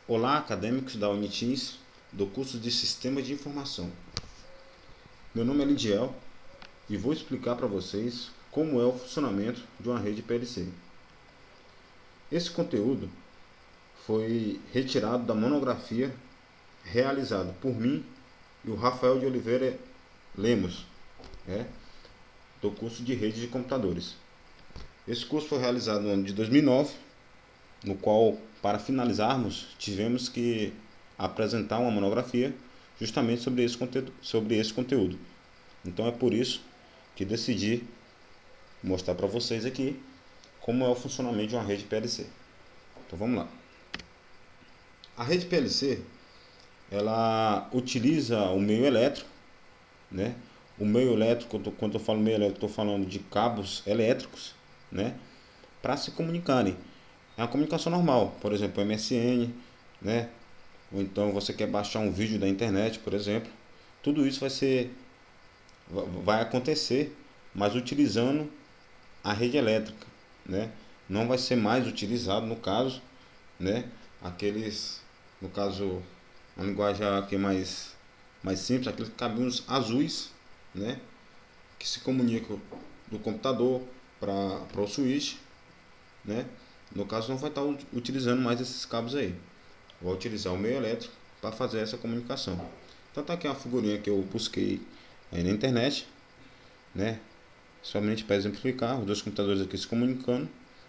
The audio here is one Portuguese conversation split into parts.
Olá, acadêmicos da Unitins, do curso de Sistemas de Informação. Meu nome é Lidiel e vou explicar para vocês como é o funcionamento de uma rede PLC. Esse conteúdo foi retirado da monografia realizada por mim e o Rafael de Oliveira Lemos, do curso de Rede de Computadores. Esse curso foi realizado no ano de 2009, no qual, para finalizarmos, tivemos que apresentar uma monografia justamente sobre esse conteúdo. Então é por isso que decidi mostrar para vocês aqui como é o funcionamento de uma rede PLC. Então vamos lá. A rede PLC, ela utiliza o meio elétrico, né? O meio elétrico, quando eu falo meio elétrico, estou falando de cabos elétricos, né? Para se comunicarem. É uma comunicação normal, por exemplo, MSN, né? Ou então você quer baixar um vídeo da internet, por exemplo. Tudo isso vai acontecer, mas utilizando a rede elétrica, né? Não vai ser mais utilizado no caso, né? No caso, a linguagem aqui mais simples, aqueles cabinhos azuis, né? Que se comunicam do computador para o switch, né? No caso, não vai estar utilizando mais esses cabos aí. Vou utilizar o meio elétrico para fazer essa comunicação. Então tá aqui uma figurinha que eu busquei aí na internet, né? Somente para exemplificar, os dois computadores aqui se comunicando,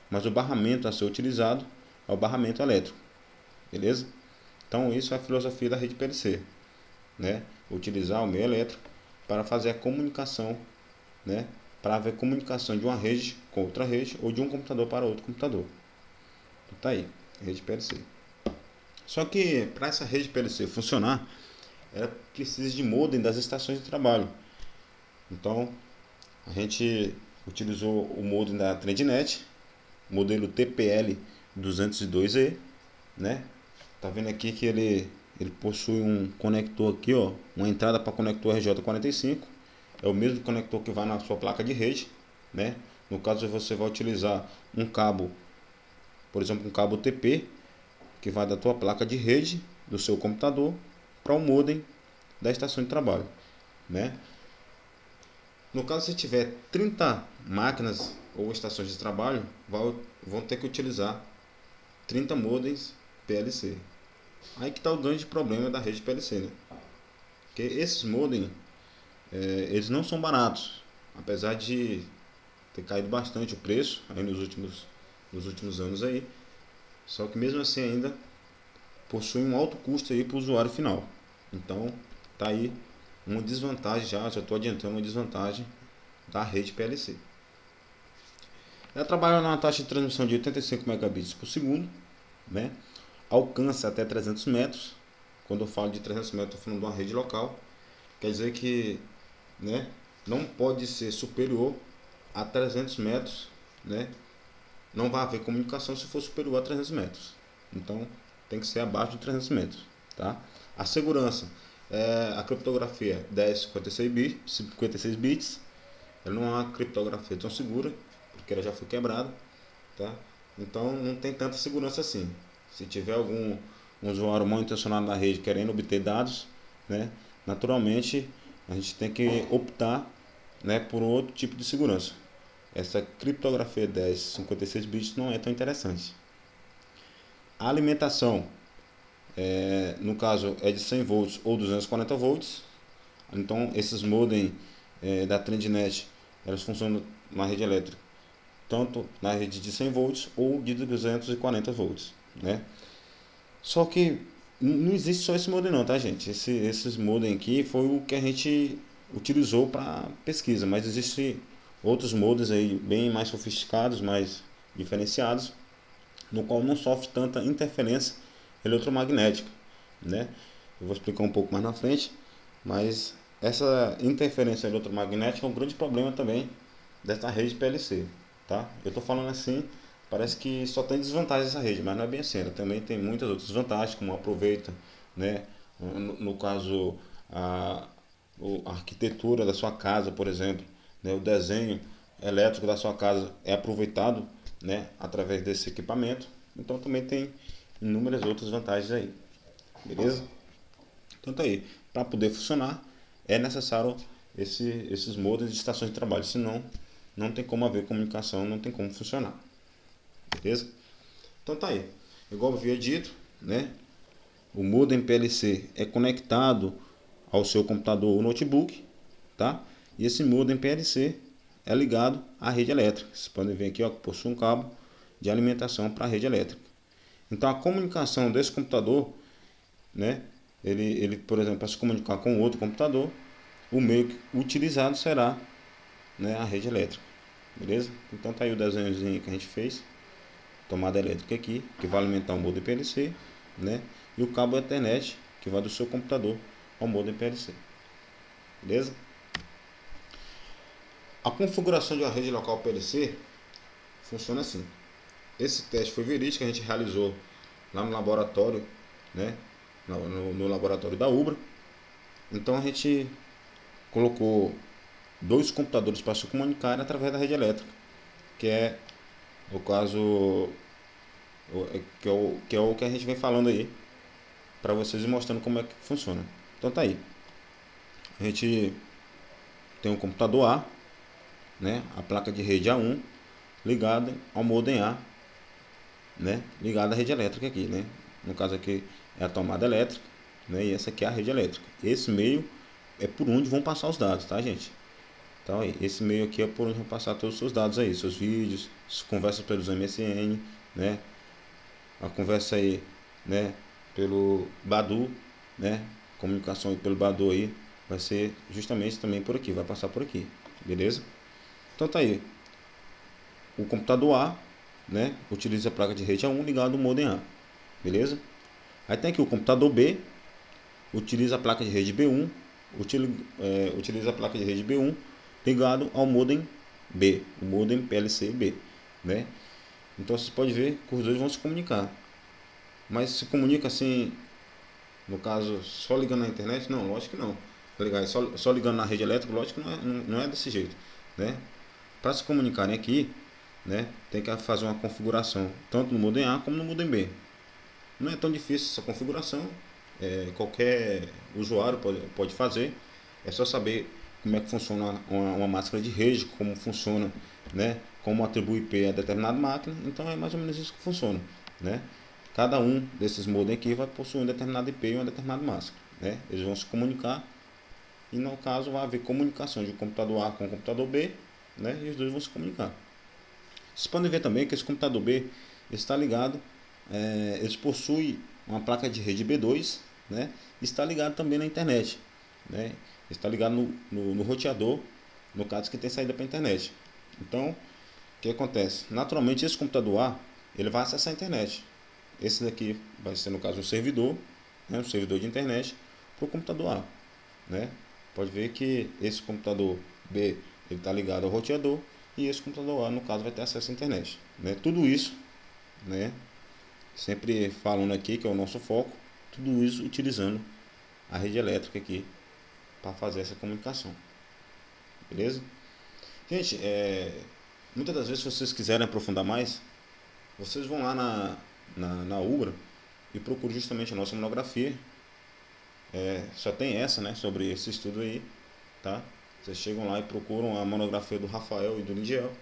mas o barramento a ser utilizado é o barramento elétrico, beleza? Então isso é a filosofia da rede PLC, né? Utilizar o meio elétrico para fazer a comunicação, né? Para haver comunicação de uma rede com outra rede ou de um computador para outro computador. Então tá aí, rede PLC. Só que para essa rede PLC funcionar, ela precisa de modem das estações de trabalho. Então a gente utilizou o modem da Trendnet, modelo TPL 202E, né? Tá vendo aqui que ele possui um conector aqui, ó, uma entrada para conector RJ45. É o mesmo conector que vai na sua placa de rede, né? No caso você vai utilizar um cabo, por exemplo, um cabo TP, que vai da tua placa de rede do seu computador para o modem da estação de trabalho, né? No caso, se tiver 30 máquinas ou estações de trabalho, vão ter que utilizar 30 modems PLC. Aí que está o grande problema da rede PLC, né? Porque esses modems, eles não são baratos, apesar de ter caído bastante o preço aí nos últimos anos aí. Só que mesmo assim ainda possui um alto custo aí para o usuário final. Então tá aí uma desvantagem, já estou adiantando uma desvantagem da rede PLC. Ela trabalha numa taxa de transmissão de 85 megabits por segundo, né? Alcança até 300 metros. Quando eu falo de 300 metros, estou falando de uma rede local. Quer dizer que, né, não pode ser superior a 300 metros, né? Não vai haver comunicação se for superior a 300 metros. Então tem que ser abaixo de 300 metros, tá? A segurança, a criptografia 56 bits. Ela não é uma criptografia tão segura, porque ela já foi quebrada, tá? Então não tem tanta segurança assim. Se tiver algum usuário mal intencionado na rede querendo obter dados, né, naturalmente a gente tem que optar, né, por outro tipo de segurança. Essa criptografia 56 bits não é tão interessante. A alimentação, no caso, é de 100 volts ou 240 volts. Então esses modem da Trendnet, elas funcionam na rede elétrica tanto na rede de 100 volts ou de 240 volts, né? Só que não existe só esse modem não, tá, gente? Esses modem aqui foi o que a gente utilizou para pesquisa, mas existem outros modems aí bem mais sofisticados, mais diferenciados, no qual não sofre tanta interferência eletromagnética, né? Eu vou explicar um pouco mais na frente, mas essa interferência eletromagnética é um grande problema também dessa rede PLC, tá? Eu estou falando assim, parece que só tem desvantagem essa rede, mas não é bem assim. Ela também tem muitas outras vantagens, como aproveita, né? No caso, a, a arquitetura da sua casa, por exemplo, né? O desenho elétrico da sua casa é aproveitado, né? Através desse equipamento. Então também tem inúmeras outras vantagens aí, beleza? Então tá aí, para poder funcionar é necessário esses modems de estações de trabalho, senão não tem como haver comunicação, não tem como funcionar, beleza? Então tá aí, igual eu havia dito, né? O modem PLC é conectado ao seu computador ou notebook, tá? E esse modem PLC é ligado à rede elétrica. Vocês podem ver aqui, ó, que possui um cabo de alimentação para a rede elétrica. Então a comunicação desse computador, né? Ele, por exemplo, para se comunicar com outro computador, o meio utilizado será, né, a rede elétrica, beleza? Então tá aí o desenhozinho que a gente fez, tomada elétrica aqui, que vai alimentar o modem PLC, né? E o cabo Ethernet, que vai do seu computador ao modem PLC, beleza? A configuração de uma rede local PLC funciona assim. Esse teste foi verídico, a gente realizou lá no laboratório, né? No laboratório da Ubra. Então a gente colocou dois computadores para se comunicarem através da rede elétrica, que é no caso que é o que a gente vem falando aí para vocês e mostrando como é que funciona. Então tá aí. A gente tem um computador A, né? A placa de rede A1 ligada ao modem A, né? Ligada à rede elétrica aqui, né? No caso aqui é a tomada elétrica, né? E essa aqui é a rede elétrica. Esse meio é por onde vão passar os dados, tá, gente? Então, esse meio aqui é por onde vão passar todos os seus dados aí, seus vídeos, conversas pelos MSN, né? A conversa aí, né? Pelo Badu, né? Comunicação pelo Badu aí vai ser justamente também por aqui, vai passar por aqui, beleza? Então tá aí. O computador A, né? Utiliza a placa de rede A1 ligado ao modem A, beleza? Aí tem aqui o computador B, utiliza a placa de rede B1, utiliza a placa de rede B1 ligado ao modem B, o modem PLC B, né? Então vocês podem ver que os dois vão se comunicar, mas se comunica assim, no caso, só ligando na internet? Não, lógico que não. Só ligando na rede elétrica, lógico que não é desse jeito, né? Para se comunicarem aqui, né, tem que fazer uma configuração tanto no modem A como no modem B. Não é tão difícil essa configuração, qualquer usuário pode fazer. É só saber como é que funciona uma máscara de rede, como funciona, né, como atribui IP a determinada máquina. Então é mais ou menos isso que funciona, né? Cada um desses modem aqui vai possuir um determinado IP e uma determinada máscara, né? Eles vão se comunicar e no caso vai haver comunicação de um computador A com o computador B, né? E os dois vão se comunicar. Vocês podem ver também que esse computador B está ligado, eles possuem uma placa de rede B2, né? Está ligado também na internet, né? Está ligado no roteador, no caso que tem saída para a internet. Então, o que acontece? Naturalmente, esse computador A ele vai acessar a internet. Esse daqui vai ser, no caso, um servidor, né? Um servidor de internet para o computador A, né? Pode ver que esse computador B ele está ligado ao roteador e esse computador A, no caso, vai ter acesso à internet, né? Tudo isso, né? Sempre falando aqui que é o nosso foco, tudo isso utilizando a rede elétrica aqui para fazer essa comunicação, beleza? Gente, muitas das vezes, se vocês quiserem aprofundar mais, vocês vão lá na Ubra e procuram justamente a nossa monografia. Só tem essa, né, sobre esse estudo aí, tá? Vocês chegam lá e procuram a monografia do Rafael e do Lidiel.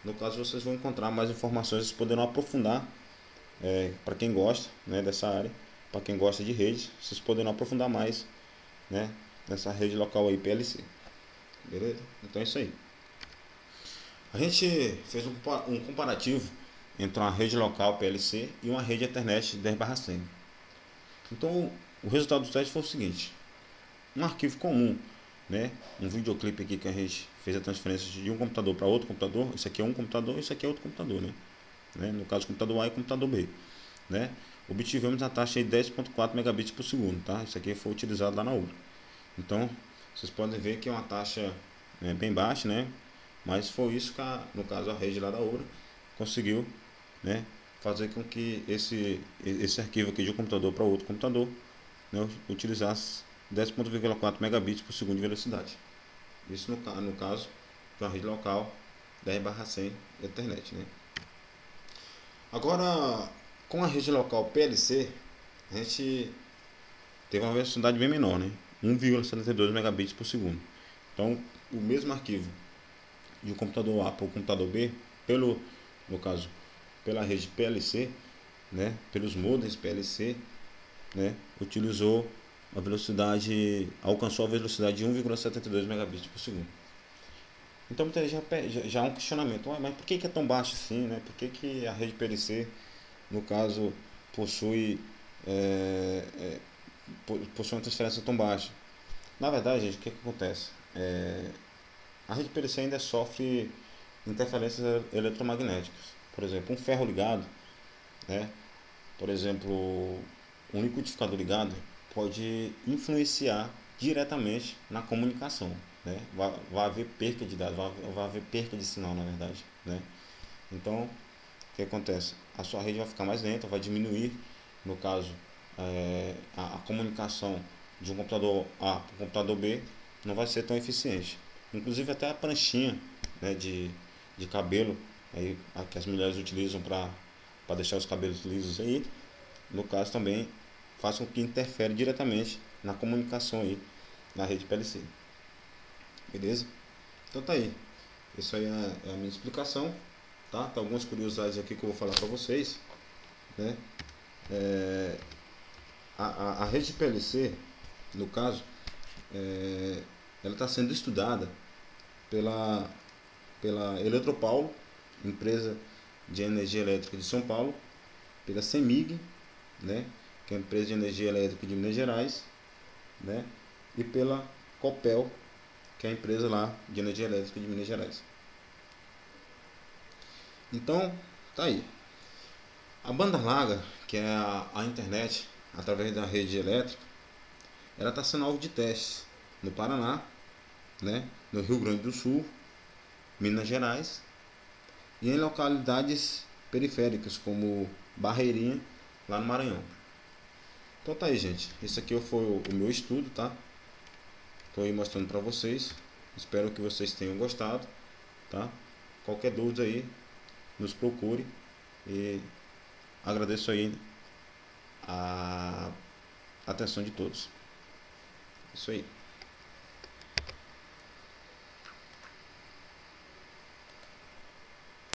No caso, vocês vão encontrar mais informações, vocês poderão aprofundar, para quem gosta, né, dessa área, para quem gosta de redes, vocês poderão aprofundar mais, né, nessa rede local aí, PLC. Beleza? Então é isso aí. A gente fez um comparativo entre uma rede local PLC e uma rede Ethernet 10/100. Então o resultado do teste foi o seguinte: um arquivo comum, né, um videoclipe aqui que a gente fez a transferência de um computador para outro computador. Isso aqui é um computador, isso aqui é outro computador, né? No caso, computador A e computador B, né? Obtivemos a taxa de 10.4 megabits por segundo, tá? Isso aqui foi utilizado lá na Ubra. Então, vocês podem ver que é uma taxa, bem baixa, né? Mas foi isso que, no caso, a rede lá da Ubra conseguiu, né, fazer com que esse arquivo aqui de um computador para outro computador, né, utilizasse 10.4 megabits por segundo de velocidade. Isso no caso de uma rede local 10/100 Ethernet, né? Agora, Com a rede local PLC, a gente teve uma velocidade bem menor, né? 1,72 megabits por segundo. Então, o mesmo arquivo de um computador A para o computador B, no caso, pela rede PLC, né? Pelos modems PLC, né? Alcançou a velocidade de 1,72 megabits por segundo. Então muita gente já é um questionamento, mas por que é tão baixo assim, né? Por que a rede PLC, no caso, possui, é, é, possui uma transferência tão baixa? Na verdade, gente, o que acontece? A rede PLC ainda sofre interferências eletromagnéticas. Por exemplo, um ferro ligado, né? Por exemplo, um liquidificador ligado pode influenciar diretamente na comunicação, né? Vai haver perca de dados, vai haver perca de sinal, na verdade, né? Então, o que acontece? A sua rede vai ficar mais lenta, vai diminuir, no caso, a comunicação de um computador A para o computador B não vai ser tão eficiente. Inclusive até a pranchinha, né, de cabelo aí, que as mulheres utilizam para deixar os cabelos lisos aí, no caso também faz com que interfere diretamente na comunicação aí na rede PLC. Beleza? Então tá aí. Isso aí é a minha explicação. Tá? Tem algumas curiosidades aqui que eu vou falar para vocês. Né? A rede PLC, no caso, ela está sendo estudada pela, pela Eletropaulo, empresa de energia elétrica de São Paulo, pela CEMIG, né, que é a empresa de energia elétrica de Minas Gerais, né, e pela Copel, que é a empresa lá de energia elétrica de Minas Gerais. Então, tá aí. A banda larga, que é a internet através da rede elétrica, ela está sendo alvo de testes no Paraná, né, no Rio Grande do Sul, Minas Gerais e em localidades periféricas como Barreirinha, lá no Maranhão. Então tá aí, gente. Esse aqui foi o meu estudo, tá? Estou aí mostrando para vocês. Espero que vocês tenham gostado, tá? Qualquer dúvida aí, nos procure e agradeço aí a atenção de todos. Isso aí.